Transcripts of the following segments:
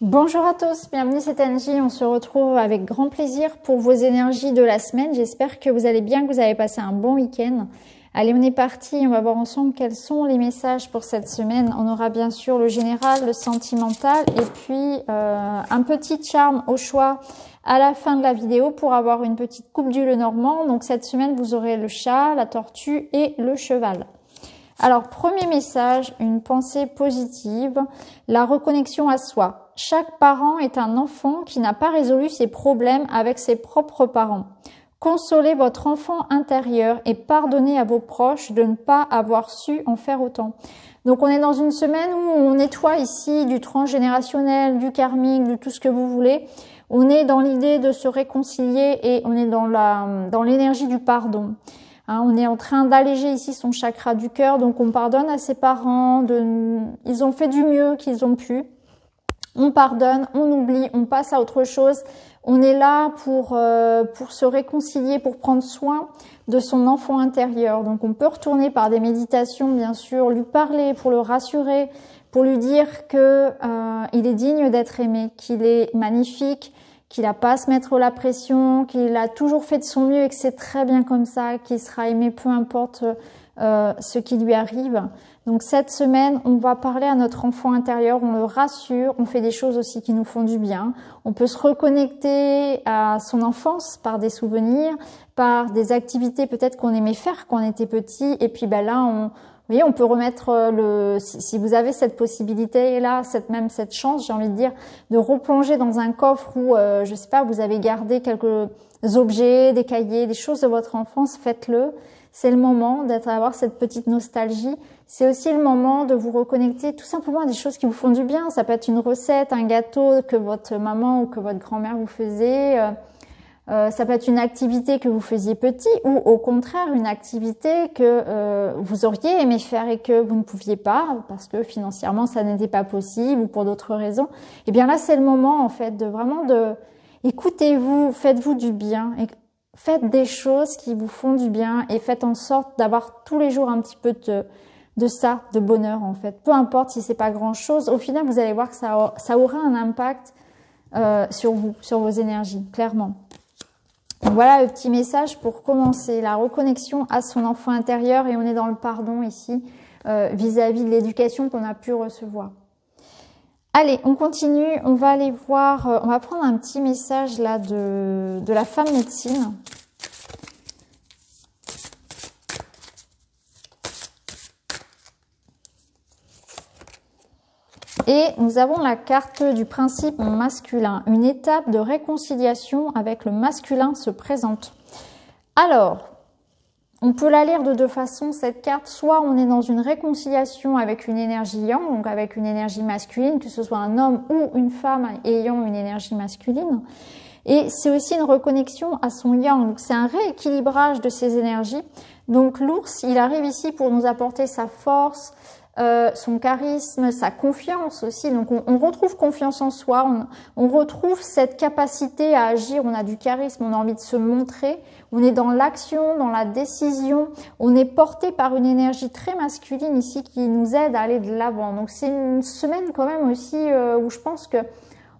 Bonjour à tous, bienvenue c'est Angie, on se retrouve avec grand plaisir pour vos énergies de la semaine. J'espère que vous allez bien, que vous avez passé un bon week-end. Allez, on est parti, on va voir ensemble quels sont les messages pour cette semaine. On aura bien sûr le général, le sentimental et puis un petit charme au choix à la fin de la vidéo pour avoir une petite coupe du Lenormand. Donc cette semaine, vous aurez le chat, la tortue et le cheval. Alors, premier message, une pensée positive, la reconnexion à soi. Chaque parent est un enfant qui n'a pas résolu ses problèmes avec ses propres parents. Consolez votre enfant intérieur et pardonnez à vos proches de ne pas avoir su en faire autant. Donc, on est dans une semaine où on nettoie ici du transgénérationnel, du karmique, de tout ce que vous voulez. On est dans l'idée de se réconcilier et on est dans l'énergie du pardon. On est en train d'alléger ici son chakra du cœur, donc on pardonne à ses parents, ils ont fait du mieux qu'ils ont pu. On pardonne, on oublie, on passe à autre chose. On est là pour se réconcilier, pour prendre soin de son enfant intérieur. Donc on peut retourner par des méditations, bien sûr, lui parler pour le rassurer, pour lui dire que il est digne d'être aimé, qu'il est magnifique, qu'il n'a pas à se mettre la pression, qu'il a toujours fait de son mieux et que c'est très bien comme ça, qu'il sera aimé peu importe ce qui lui arrive. Donc cette semaine, on va parler à notre enfant intérieur, on le rassure, on fait des choses aussi qui nous font du bien. On peut se reconnecter à son enfance par des souvenirs, par des activités peut-être qu'on aimait faire quand on était petit. Et puis là, vous voyez, on peut remettre si vous avez cette possibilité-là, cette chance, j'ai envie de dire, de replonger dans un coffre où, je sais pas, vous avez gardé quelques objets, des cahiers, des choses de votre enfance, faites-le. C'est le moment d'avoir cette petite nostalgie. C'est aussi le moment de vous reconnecter tout simplement à des choses qui vous font du bien. Ça peut être une recette, un gâteau que votre maman ou que votre grand-mère vous faisait. Ça peut être une activité que vous faisiez petit ou au contraire une activité que vous auriez aimé faire et que vous ne pouviez pas parce que financièrement ça n'était pas possible ou pour d'autres raisons. Et bien là c'est le moment en fait de vraiment écoutez-vous, faites-vous du bien et faites des choses qui vous font du bien et faites en sorte d'avoir tous les jours un petit peu de ça, de bonheur en fait. Peu importe si c'est pas grand chose, au final vous allez voir que ça aura un impact sur vous, sur vos énergies, clairement. Donc voilà le petit message pour commencer, la reconnexion à son enfant intérieur et on est dans le pardon ici vis-à-vis de l'éducation qu'on a pu recevoir. Allez, on continue, on va aller voir, on va prendre un petit message là de la femme médecine. Et nous avons la carte du principe masculin. Une étape de réconciliation avec le masculin se présente. Alors, on peut la lire de deux façons, cette carte. Soit on est dans une réconciliation avec une énergie yang, donc avec une énergie masculine, que ce soit un homme ou une femme ayant une énergie masculine. Et c'est aussi une reconnexion à son yang. Donc c'est un rééquilibrage de ces énergies. Donc l'ours, il arrive ici pour nous apporter sa force, son charisme, sa confiance aussi. Donc on retrouve confiance en soi, on retrouve cette capacité à agir, on a du charisme, on a envie de se montrer, on est dans l'action, dans la décision, on est porté par une énergie très masculine ici qui nous aide à aller de l'avant. Donc c'est une semaine quand même aussi où je pense que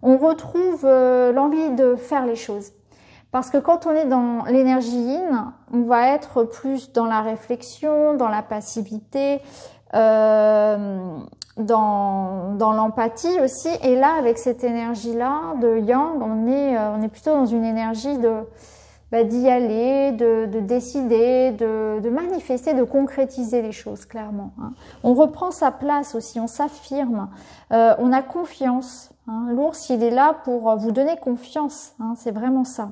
on retrouve l'envie de faire les choses. Parce que quand on est dans l'énergie yin, on va être plus dans la réflexion, dans la passivité, dans l'empathie aussi. Et là, avec cette énergie-là de yang, on est plutôt dans une énergie d'y aller, de décider, de manifester, de concrétiser les choses, clairement. On reprend sa place aussi, on s'affirme, on a confiance. L'ours, il est là pour vous donner confiance, c'est vraiment ça.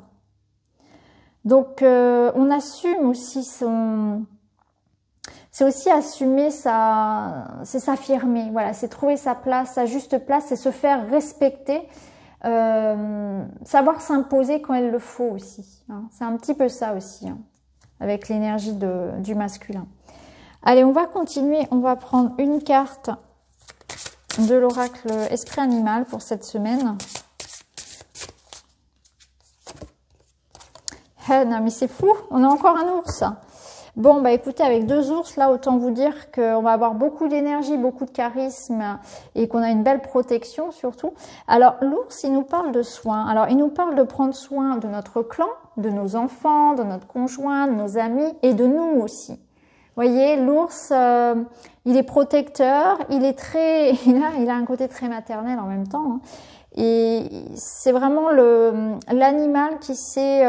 Donc, on assume aussi c'est aussi assumer c'est s'affirmer, voilà, c'est trouver sa place, sa juste place, c'est se faire respecter, savoir s'imposer quand il le faut aussi. C'est un petit peu ça aussi, avec l'énergie du masculin. Allez, on va continuer, on va prendre une carte de l'oracle Esprit Animal pour cette semaine. Non mais c'est fou, on a encore un ours. Bon, bah écoutez, avec 2 ours, là, autant vous dire qu'on va avoir beaucoup d'énergie, beaucoup de charisme et qu'on a une belle protection surtout. Alors, l'ours, il nous parle de soins. Alors, il nous parle de prendre soin de notre clan, de nos enfants, de notre conjoint, de nos amis et de nous aussi. Vous voyez, l'ours, il est protecteur, il est très, il a un côté très maternel en même temps. Hein. Et c'est vraiment l'animal qui sait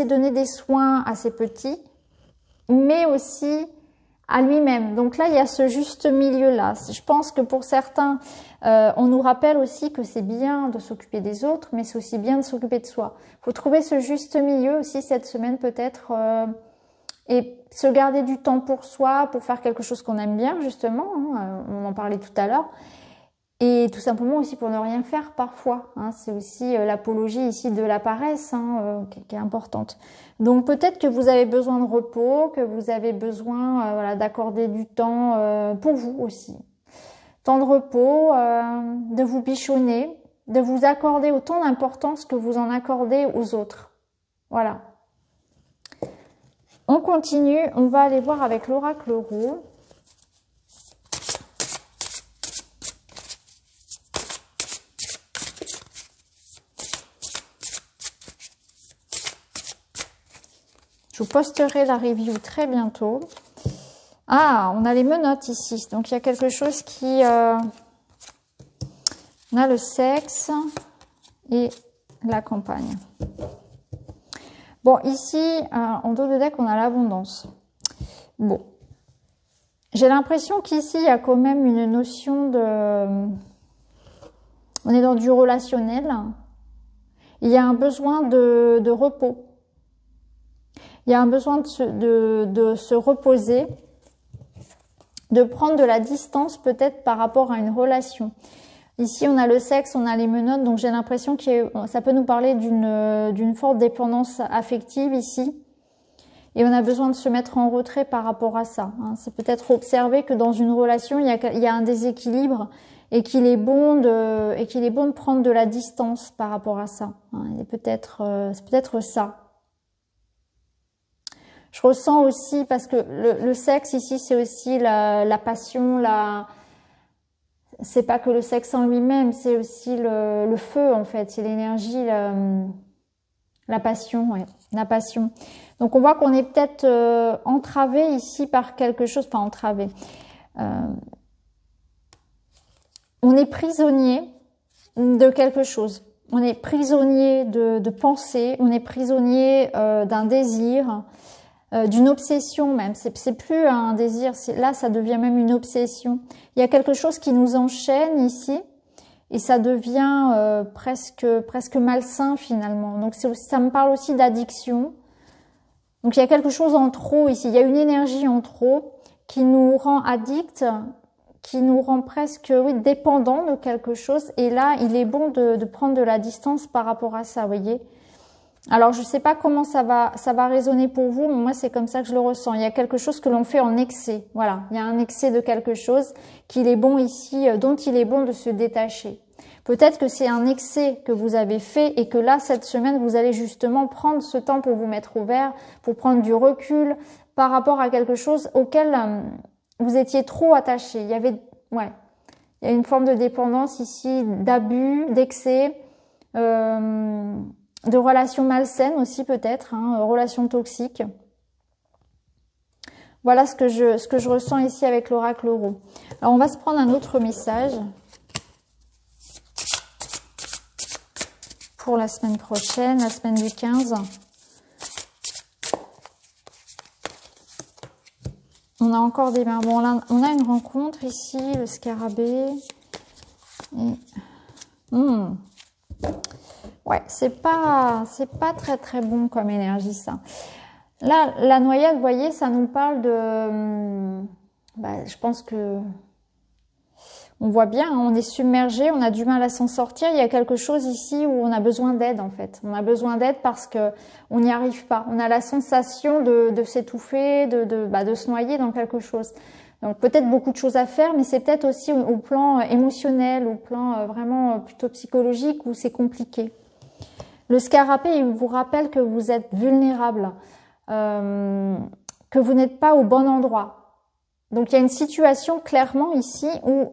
donner des soins à ses petits, mais aussi à lui-même. Donc là, il y a ce juste milieu-là. Je pense que pour certains, on nous rappelle aussi que c'est bien de s'occuper des autres, mais c'est aussi bien de s'occuper de soi. Il faut trouver ce juste milieu aussi cette semaine peut-être, et se garder du temps pour soi, pour faire quelque chose qu'on aime bien justement. Hein, on en parlait tout à l'heure. Et tout simplement aussi pour ne rien faire parfois. Hein, c'est aussi l'apologie ici de la paresse qui est importante. Donc peut-être que vous avez besoin de repos, que vous avez besoin voilà, d'accorder du temps pour vous aussi. Temps de repos, de vous bichonner, de vous accorder autant d'importance que vous en accordez aux autres. Voilà. On continue, on va aller voir avec l'oracle roux. Je vous posterai la review très bientôt. Ah, on a les menottes ici. Donc, il y a quelque chose qui... on a le sexe et la campagne. Bon, ici, en dos de deck, on a l'abondance. Bon. J'ai l'impression qu'ici, il y a quand même une notion de... On est dans du relationnel. Il y a un besoin de repos. Il y a un besoin de se reposer, de prendre de la distance peut-être par rapport à une relation. Ici, on a le sexe, on a les menottes, donc j'ai l'impression que ça peut nous parler d'une forte dépendance affective ici. Et on a besoin de se mettre en retrait par rapport à ça. Hein. C'est peut-être observer que dans une relation, il y a un déséquilibre et qu'il est bon de prendre de la distance par rapport à ça. Hein. C'est peut-être ça. Je ressens aussi, parce que le sexe ici, c'est aussi la passion, c'est pas que le sexe en lui-même, c'est aussi le feu en fait, c'est l'énergie, la passion, ouais, la passion. Donc on voit qu'on est peut-être entravé ici par quelque chose, pas entravé. On est prisonnier de quelque chose. On est prisonnier de pensées, on est prisonnier d'un désir. D'une obsession même, c'est plus un désir, là ça devient même une obsession. Il y a quelque chose qui nous enchaîne ici et ça devient presque malsain finalement. Donc ça me parle aussi d'addiction. Donc il y a quelque chose en trop ici, il y a une énergie en trop qui nous rend addicts, qui nous rend presque dépendants de quelque chose et là il est bon de prendre de la distance par rapport à ça, vous voyez. Alors, je ne sais pas comment ça va résonner pour vous, mais moi, c'est comme ça que je le ressens. Il y a quelque chose que l'on fait en excès. Voilà, il y a un excès de quelque chose qu'il est bon ici, dont il est bon de se détacher. Peut-être que c'est un excès que vous avez fait et que là, cette semaine, vous allez justement prendre ce temps pour vous mettre au vert, pour prendre du recul par rapport à quelque chose auquel vous étiez trop attaché. Il y a une forme de dépendance ici, d'abus, d'excès, de relations malsaines aussi peut-être, relations toxiques. Voilà ce que je ressens ici avec l'oracle roux. Alors on va se prendre un autre message pour la semaine prochaine, la semaine du 15. On a encore des mains. Bon là, on a une rencontre ici, le scarabée. Et... Ouais, c'est pas très très bon comme énergie ça. Là, la noyade, vous voyez, ça nous parle de... je pense que... On voit bien, on est submergé, on a du mal à s'en sortir. Il y a quelque chose ici où on a besoin d'aide en fait. On a besoin d'aide parce que on n'y arrive pas. On a la sensation de s'étouffer, de se noyer dans quelque chose. Donc peut-être beaucoup de choses à faire, mais c'est peut-être aussi au plan émotionnel, au plan vraiment plutôt psychologique où c'est compliqué. Le scarabée, il vous rappelle que vous êtes vulnérable, que vous n'êtes pas au bon endroit. Donc il y a une situation clairement ici où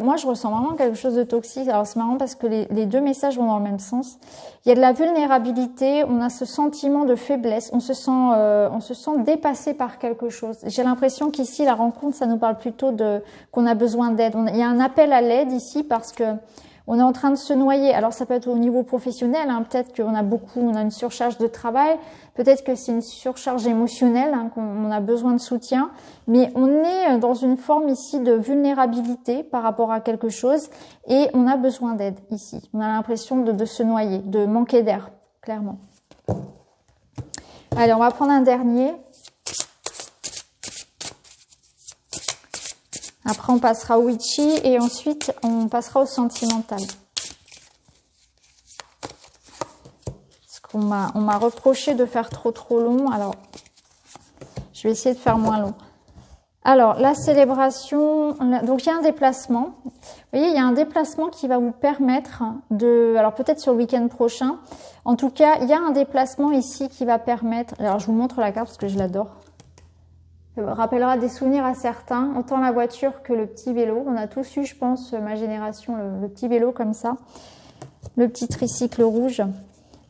moi je ressens vraiment quelque chose de toxique. Alors c'est marrant parce que les deux messages vont dans le même sens. Il y a de la vulnérabilité, on a ce sentiment de faiblesse, on se sent dépassé par quelque chose. J'ai l'impression qu'ici la rencontre, ça nous parle plutôt qu'on a besoin d'aide. Il y a un appel à l'aide ici parce que on est en train de se noyer. Alors ça peut être au niveau professionnel, hein, peut-être qu'on a une surcharge de travail, peut-être que c'est une surcharge émotionnelle, hein, qu'on a besoin de soutien, mais on est dans une forme ici de vulnérabilité par rapport à quelque chose et on a besoin d'aide ici. On a l'impression de se noyer, de manquer d'air, clairement. Allez, on va prendre un dernier. Après, on passera au witchy et ensuite, on passera au sentimental. Parce qu'on m'a reproché de faire trop long. Alors, je vais essayer de faire moins long. Alors, la célébration. Donc, il y a un déplacement. Vous voyez, il y a un déplacement qui va vous permettre alors peut-être sur le week-end prochain. En tout cas, il y a un déplacement ici qui va permettre. Alors, je vous montre la carte parce que je l'adore. Ça rappellera des souvenirs à certains, autant la voiture que le petit vélo. On a tous eu, je pense, ma génération, le petit vélo comme ça, le petit tricycle rouge.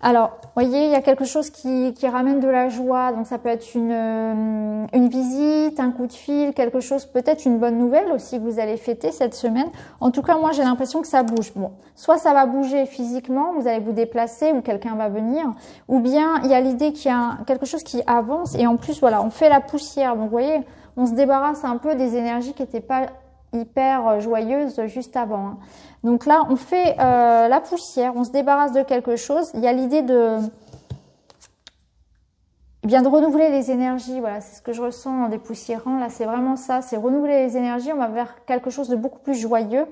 Alors, vous voyez, il y a quelque chose qui ramène de la joie. Donc, ça peut être une visite, un coup de fil, quelque chose, peut-être une bonne nouvelle aussi que vous allez fêter cette semaine. En tout cas, moi, j'ai l'impression que ça bouge. Bon, soit ça va bouger physiquement, vous allez vous déplacer ou quelqu'un va venir, ou bien il y a l'idée qu'il y a quelque chose qui avance et en plus, voilà, on fait la poussière. Donc, vous voyez, on se débarrasse un peu des énergies qui n'étaient pas hyper joyeuse juste avant. Hein. Donc là, on fait la poussière, on se débarrasse de quelque chose. Il y a l'idée de renouveler les énergies. Voilà, c'est ce que je ressens en dépoussiérant. Là, c'est vraiment ça, c'est renouveler les énergies. On va vers quelque chose de beaucoup plus joyeux.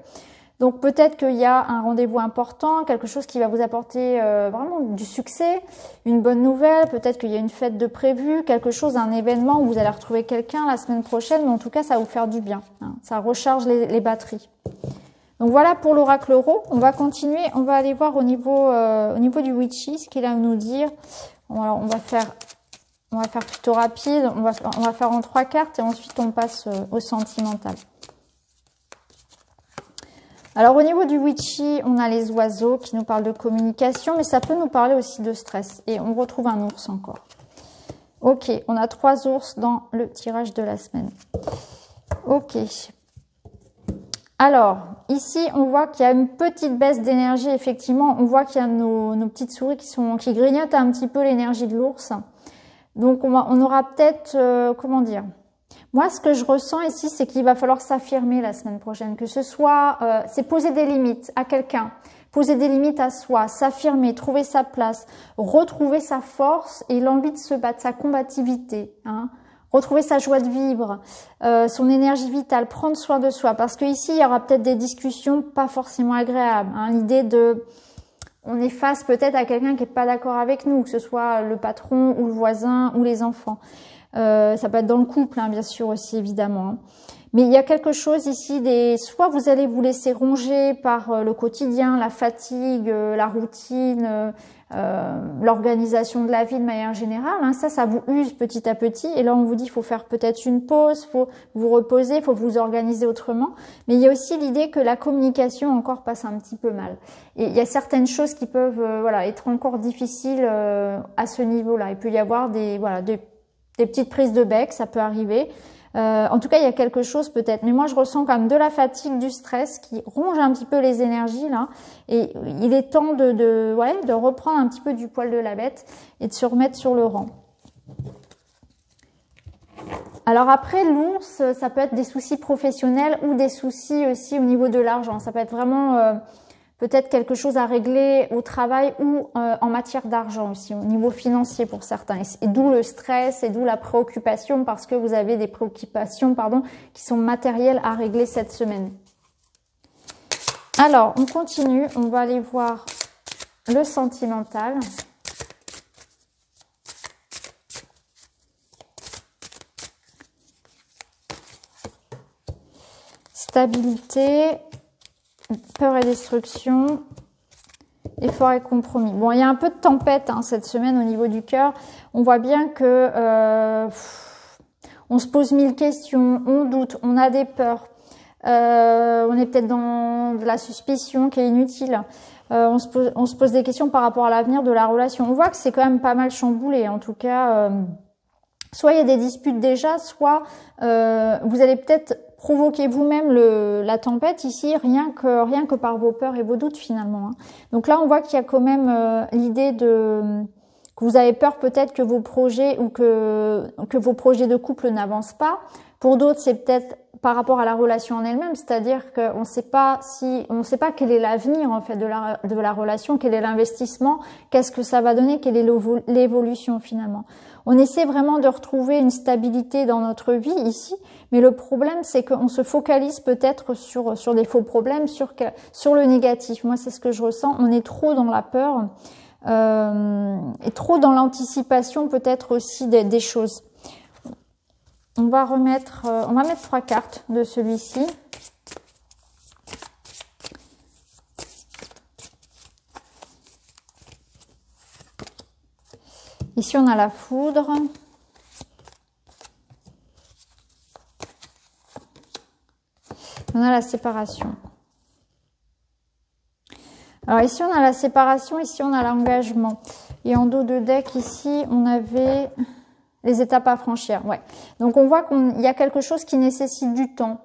Donc peut-être qu'il y a un rendez-vous important, quelque chose qui va vous apporter vraiment du succès, une bonne nouvelle, peut-être qu'il y a une fête de prévu, quelque chose, un événement où vous allez retrouver quelqu'un la semaine prochaine, mais en tout cas ça va vous faire du bien, hein. Ça recharge les batteries. Donc voilà pour l'oracle euro. On va continuer, on va aller voir au niveau du witchy, ce qu'il a à nous dire. Alors, on va faire plutôt rapide, on va faire en 3 cartes et ensuite on passe au sentimental. Alors au niveau du witchy, on a les oiseaux qui nous parlent de communication, mais ça peut nous parler aussi de stress. Et on retrouve un ours encore. Ok, on a 3 ours dans le tirage de la semaine. Ok. Alors, ici, on voit qu'il y a une petite baisse d'énergie, effectivement. On voit qu'il y a nos petites souris qui grignotent un petit peu l'énergie de l'ours. Donc on aura peut-être, comment dire... Moi, ce que je ressens ici, c'est qu'il va falloir s'affirmer la semaine prochaine. Que ce soit, c'est poser des limites à quelqu'un, poser des limites à soi, s'affirmer, trouver sa place, retrouver sa force et l'envie de se battre, sa combativité, hein, retrouver sa joie de vivre, son énergie vitale, prendre soin de soi. Parce que ici, il y aura peut-être des discussions pas forcément agréables. Hein, l'idée on est face peut-être à quelqu'un qui n'est pas d'accord avec nous, que ce soit le patron ou le voisin ou les enfants. Ça peut être dans le couple, hein, bien sûr aussi, évidemment. Hein. Mais il y a quelque chose ici, soit vous allez vous laisser ronger par le quotidien, la fatigue, la routine, l'organisation de la vie de manière générale. Hein. Ça vous use petit à petit. Et là, on vous dit, il faut faire peut-être une pause, faut vous reposer, il faut vous organiser autrement. Mais il y a aussi l'idée que la communication encore passe un petit peu mal. Et il y a certaines choses qui peuvent être encore difficiles à ce niveau-là. Il peut y avoir des petites prises de bec, ça peut arriver. En tout cas, il y a quelque chose peut-être. Mais moi, je ressens quand même de la fatigue, du stress qui ronge un petit peu les énergies là. Et il est temps de reprendre un petit peu du poil de la bête et de se remettre sur le rang. Alors après, l'ours, ça peut être des soucis professionnels ou des soucis aussi au niveau de l'argent. Ça peut être vraiment... peut-être quelque chose à régler au travail ou en matière d'argent aussi, au niveau financier pour certains. Et d'où le stress et d'où la préoccupation parce que vous avez des préoccupations qui sont matérielles à régler cette semaine. Alors, on continue. On va aller voir le sentimental. Stabilité. Peur et destruction, Effort et compromis. Bon, il y a un peu de tempête hein, cette semaine au niveau du cœur. On voit bien que on se pose 1000 questions, on doute, on a des peurs. On est peut-être dans de la suspicion qui est inutile. On se pose des questions par rapport à l'avenir de la relation. On voit que c'est quand même pas mal chamboulé. En tout cas, soit il y a des disputes déjà, soit vous allez peut-être provoquer vous-même la tempête ici, rien que par vos peurs et vos doutes finalement. Hein. Donc là, on voit qu'il y a quand même l'idée que vous avez peur peut-être que vos projets ou que vos projets de couple n'avancent pas. Pour d'autres, c'est peut-être par rapport à la relation en elle-même, c'est-à-dire qu'on ne sait pas quel est l'avenir en fait de la relation, quel est l'investissement, qu'est-ce que ça va donner, quelle est l'évolution finalement. On essaie vraiment de retrouver une stabilité dans notre vie ici, mais le problème c'est qu'on se focalise peut-être sur des faux problèmes, sur le négatif. Moi c'est ce que je ressens. On est trop dans la peur et trop dans l'anticipation peut-être aussi des choses. On va mettre 3 cartes de celui-ci. Ici, on a la foudre. On a la séparation. Alors ici, on a la séparation. Ici, on a l'engagement. Et en dos de deck, ici, on avait les étapes à franchir. Ouais. Donc, on voit qu'il y a quelque chose qui nécessite du temps.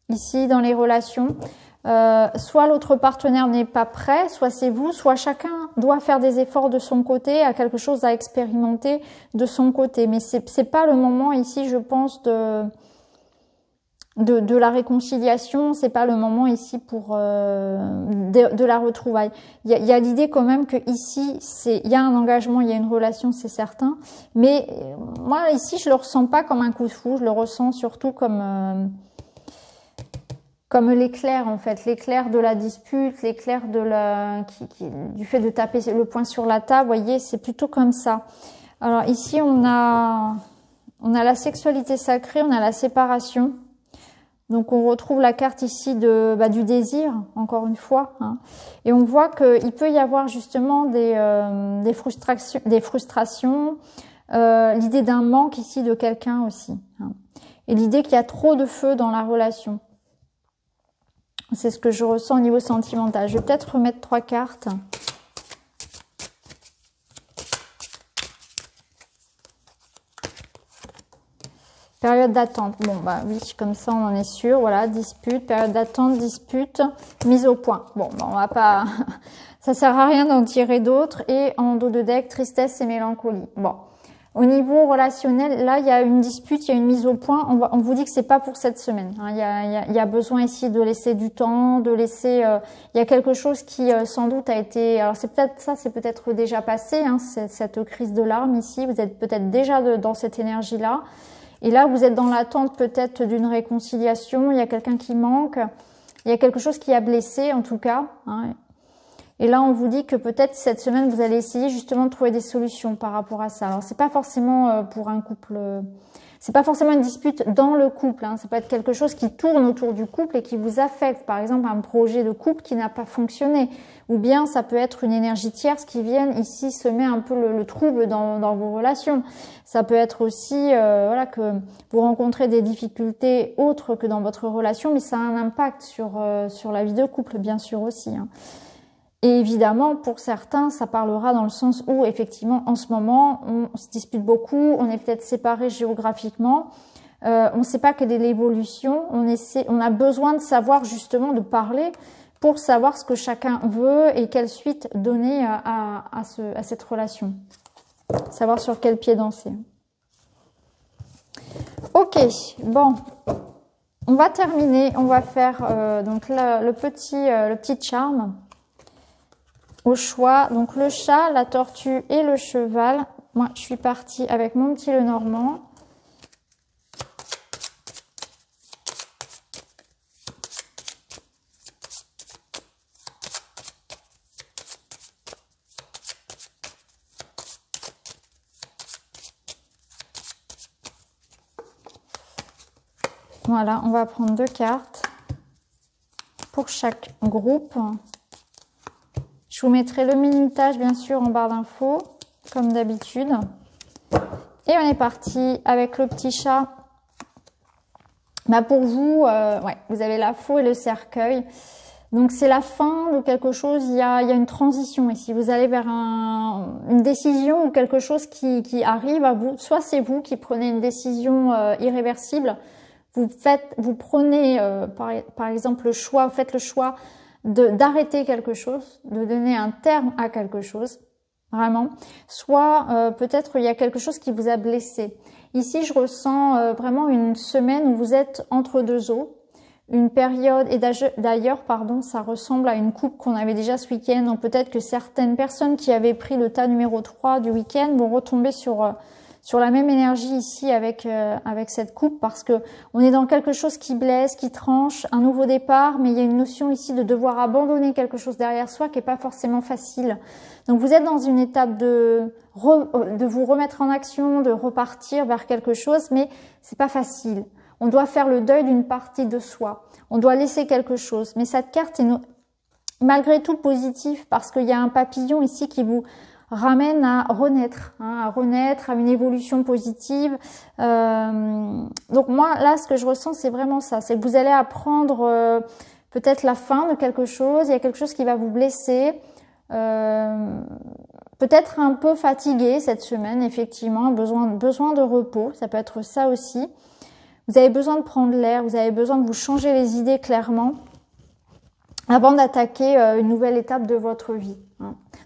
Ici, dans les relations. Soit l'autre partenaire n'est pas prêt, soit c'est vous, soit chacun doit faire des efforts de son côté, a quelque chose à expérimenter de son côté. Mais c'est pas le moment ici, je pense, de la réconciliation. C'est pas le moment ici pour de la retrouvaille. Il y a l'idée quand même que ici, il y a un engagement, il y a une relation, c'est certain. Mais moi ici, je le ressens pas comme un coup de fou, je le ressens surtout comme l'éclair en fait, l'éclair de la dispute, l'éclair du fait de taper le poing sur la table, vous voyez, c'est plutôt comme ça. Alors ici on a la sexualité sacrée, on a la séparation. Donc on retrouve la carte ici du désir, encore une fois, hein. Et on voit qu'il peut y avoir justement des frustrations, l'idée d'un manque ici de quelqu'un aussi, hein. Et l'idée qu'il y a trop de feu dans la relation. C'est ce que je ressens au niveau sentimental. Je vais peut-être remettre 3 cartes. Période d'attente. Bon, bah oui, comme ça, on en est sûr. Voilà, dispute, période d'attente, dispute, mise au point. Bon, bah, on va pas... ça sert à rien d'en tirer d'autres. Et en dos de deck, tristesse et mélancolie. Bon. Au niveau relationnel, là, il y a une dispute, il y a une mise au point. On vous dit que c'est pas pour cette semaine, hein. Il y a besoin ici de laisser du temps, de laisser. Il y a quelque chose qui sans doute a été. Alors c'est peut-être déjà passé, hein, cette crise de larmes ici. Vous êtes peut-être déjà dans cette énergie-là. Et là, vous êtes dans l'attente peut-être d'une réconciliation. Il y a quelqu'un qui manque. Il y a quelque chose qui a blessé, en tout cas, hein. Et là, on vous dit que peut-être cette semaine, vous allez essayer justement de trouver des solutions par rapport à ça. Alors, c'est pas forcément pour un couple, c'est pas forcément une dispute dans le couple, hein. Ça peut être quelque chose qui tourne autour du couple et qui vous affecte. Par exemple, un projet de couple qui n'a pas fonctionné. Ou bien, ça peut être une énergie tierce qui vient ici semer un peu le trouble dans vos relations. Ça peut être aussi, voilà, que vous rencontrez des difficultés autres que dans votre relation, mais ça a un impact sur la vie de couple, bien sûr aussi, hein. Et évidemment, pour certains, ça parlera dans le sens où, effectivement, en ce moment, on se dispute beaucoup, on est peut-être séparés géographiquement, on ne sait pas quelle est l'évolution, on a besoin de savoir justement, de parler pour savoir ce que chacun veut et quelle suite donner à cette relation. Savoir sur quel pied danser. Ok, bon, on va terminer, on va faire donc le petit charme. Au choix, donc le chat, la tortue et le cheval. Moi, je suis partie avec mon petit Lenormand. Voilà, on va prendre 2 cartes pour chaque groupe. vous mettrai le minutage, bien sûr, en barre d'infos, comme d'habitude. Et on est parti avec le petit chat. Bah pour vous, ouais, vous avez la faux et le cercueil. Donc c'est la fin de quelque chose, il y a une transition ici. Vous allez vers une décision ou quelque chose qui arrive à vous. Soit c'est vous qui prenez une décision irréversible. Vous prenez par exemple faites le choix d'arrêter quelque chose, de donner un terme à quelque chose, vraiment. Soit peut-être il y a quelque chose qui vous a blessé. Ici, je ressens vraiment une semaine où vous êtes entre deux eaux, une période, et d'ailleurs, pardon, ça ressemble à une coupe qu'on avait déjà ce week-end. Donc peut-être que certaines personnes qui avaient pris le tas numéro 3 du week-end vont retomber sur la même énergie ici avec cette coupe, parce que on est dans quelque chose qui blesse, qui tranche, un nouveau départ, mais il y a une notion ici de devoir abandonner quelque chose derrière soi qui est pas forcément facile. Donc vous êtes dans une étape de vous remettre en action, de repartir vers quelque chose, mais c'est pas facile. On doit faire le deuil d'une partie de soi. On doit laisser quelque chose. Mais cette carte est malgré tout positive, parce qu'il y a un papillon ici qui vous ramène à renaître, à une évolution positive. Donc moi, là, ce que je ressens, c'est vraiment ça. C'est que vous allez apprendre peut-être la fin de quelque chose. Il y a quelque chose qui va vous blesser. Peut-être un peu fatigué cette semaine, effectivement. Besoin de repos. Ça peut être ça aussi. Vous avez besoin de prendre l'air. Vous avez besoin de vous changer les idées clairement avant d'attaquer une nouvelle étape de votre vie.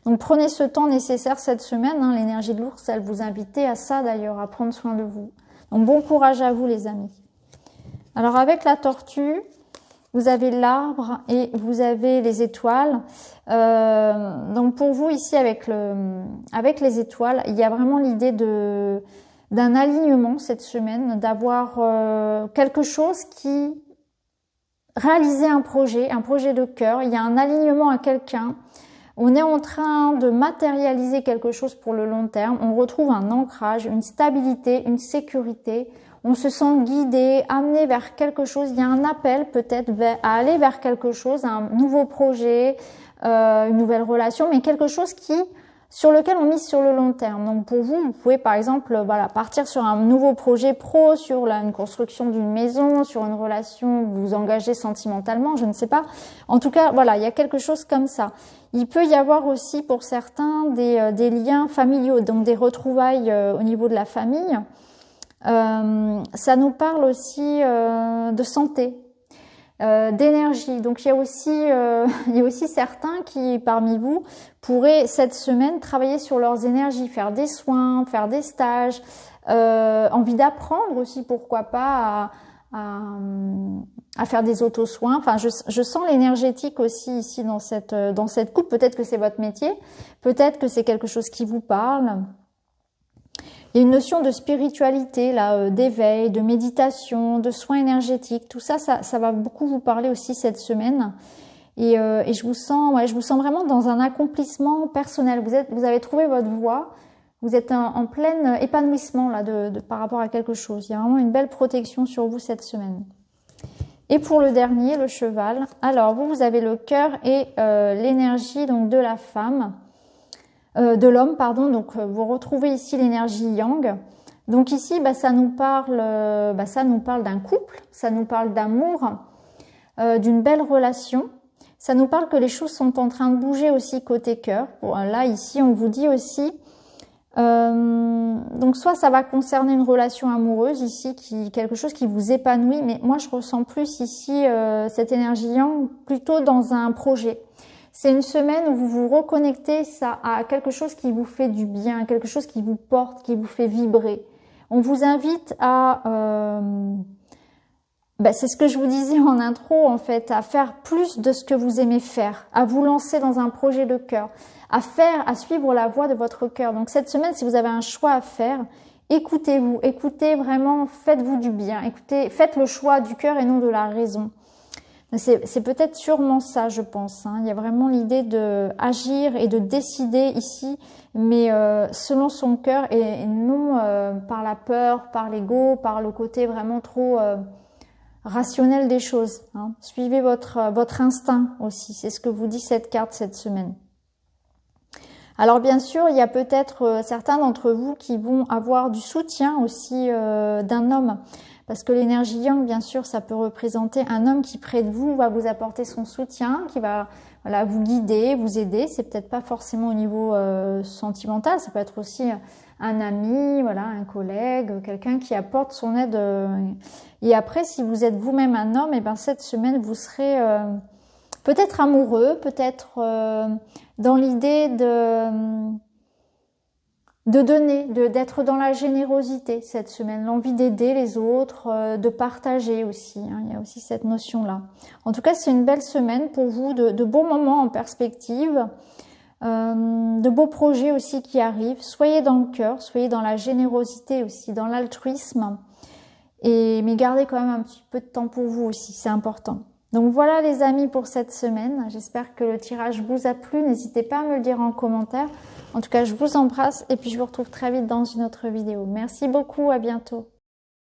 Donc prenez ce temps nécessaire cette semaine. L'énergie de l'ours, elle vous invite à ça d'ailleurs, à prendre soin de vous. Donc bon courage à vous les amis. Alors avec la tortue, vous avez l'arbre et vous avez les étoiles. Donc pour vous ici avec les étoiles, il y a vraiment l'idée d'un alignement cette semaine, d'avoir quelque chose qui réaliser un projet de cœur. Il y a un alignement à quelqu'un. On est en train de matérialiser quelque chose pour le long terme. On retrouve un ancrage, une stabilité, une sécurité. On se sent guidé, amené vers quelque chose. Il y a un appel peut-être à aller vers quelque chose, un nouveau projet, une nouvelle relation, mais quelque chose sur lequel on mise sur le long terme. Donc pour vous, vous pouvez par exemple partir sur un nouveau projet pro, sur une construction d'une maison, sur une relation, vous vous engagez sentimentalement, je ne sais pas. En tout cas, voilà, il y a quelque chose comme ça. Il peut y avoir aussi pour certains des liens familiaux, donc des retrouvailles au niveau de la famille. Ça nous parle aussi de santé, d'énergie. Donc il y a aussi certains qui parmi vous pourraient cette semaine travailler sur leurs énergies, faire des soins, faire des stages, envie d'apprendre aussi, pourquoi pas à faire des auto-soins. Enfin, je sens l'énergétique aussi ici dans cette coupe. Peut-être que c'est votre métier, peut-être que c'est quelque chose qui vous parle. Il y a une notion de spiritualité, là, d'éveil, de méditation, de soins énergétiques. Tout ça va beaucoup vous parler aussi cette semaine. Et je vous sens vraiment dans un accomplissement personnel. Vous avez trouvé votre voie. Vous êtes en plein épanouissement là par rapport à quelque chose. Il y a vraiment une belle protection sur vous cette semaine. Et pour le dernier, le cheval. Alors vous avez le cœur et l'énergie donc de la femme. De l'homme, pardon. Donc vous retrouvez ici l'énergie yang. Donc ici, ça nous parle d'un couple, ça nous parle d'amour, d'une belle relation. Ça nous parle que les choses sont en train de bouger aussi côté cœur. Bon, là ici, on vous dit aussi. Donc soit ça va concerner une relation amoureuse ici, quelque chose qui vous épanouit. Mais moi, je ressens plus ici cette énergie yang plutôt dans un projet. C'est une semaine où vous vous reconnectez à quelque chose qui vous fait du bien, quelque chose qui vous porte, qui vous fait vibrer. On vous invite c'est ce que je vous disais en intro en fait, à faire plus de ce que vous aimez faire, à vous lancer dans un projet de cœur, à suivre la voie de votre cœur. Donc cette semaine, si vous avez un choix à faire, écoutez-vous, écoutez vraiment, faites-vous du bien, faites le choix du cœur et non de la raison. C'est peut-être sûrement ça, je pense. Il y a vraiment l'idée de agir et de décider ici, mais selon son cœur et non par la peur, par l'ego, par le côté vraiment trop rationnel des choses. Suivez votre instinct aussi. C'est ce que vous dit cette carte cette semaine. Alors bien sûr, il y a peut-être certains d'entre vous qui vont avoir du soutien aussi d'un homme. Parce que l'énergie yang, bien sûr, ça peut représenter un homme qui près de vous va vous apporter son soutien, qui va voilà, vous guider, vous aider. C'est peut-être pas forcément au niveau sentimental, ça peut être aussi un ami, voilà, un collègue, quelqu'un qui apporte son aide. Et après, si vous êtes vous-même un homme, et ben cette semaine, vous serez peut-être amoureux, peut-être dans l'idée de donner, d'être dans la générosité cette semaine, l'envie d'aider les autres, de partager aussi, hein, il y a aussi cette notion-là. En tout cas, c'est une belle semaine pour vous, de beaux moments en perspective, de beaux projets aussi qui arrivent. Soyez dans le cœur, soyez dans la générosité aussi, dans l'altruisme, mais gardez quand même un petit peu de temps pour vous aussi, c'est important. Donc voilà les amis pour cette semaine, j'espère que le tirage vous a plu, n'hésitez pas à me le dire en commentaire. En tout cas, je vous embrasse et puis je vous retrouve très vite dans une autre vidéo. Merci beaucoup, à bientôt.